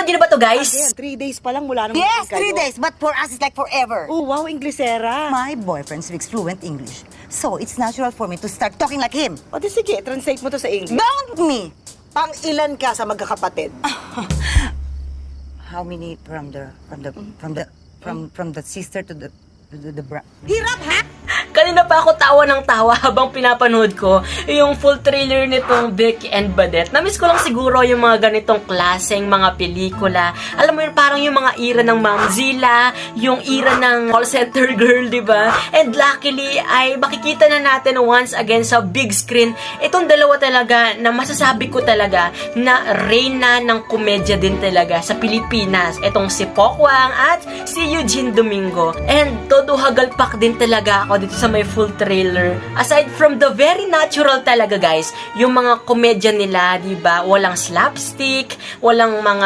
niyo na ba to, guys? Again, 3 days pa lang mula nung Yes, kayo. 3 days, but for us it's like forever. Oh, wow, Inglesera. My boyfriend speaks fluent English, so it's natural for me to start talking like him. O di sige, translate mo to sa English. Don't me! Pang ilan ka sa magkakapatid? How many from the sister to the brother? Hirap, ha? Kanina pa ako tawa ng tawa habang pinapanood ko yung full trailer nitong Becky and Badette. Namiss ko lang siguro yung mga ganitong klaseng mga pelikula. Alam mo yun, parang yung mga era ng Mamzilla, yung era ng call center girl, di ba? And luckily, ay makikita na natin once again sa big screen itong dalawa talaga na masasabi ko talaga na reyna ng komedya din talaga sa Pilipinas. Itong si Pokwang at si Eugene Domingo. And todo hagalpak din talaga ako dito sa may full trailer. Aside from the very natural talaga, guys, yung mga komedya nila, di ba? Walang slapstick, walang mga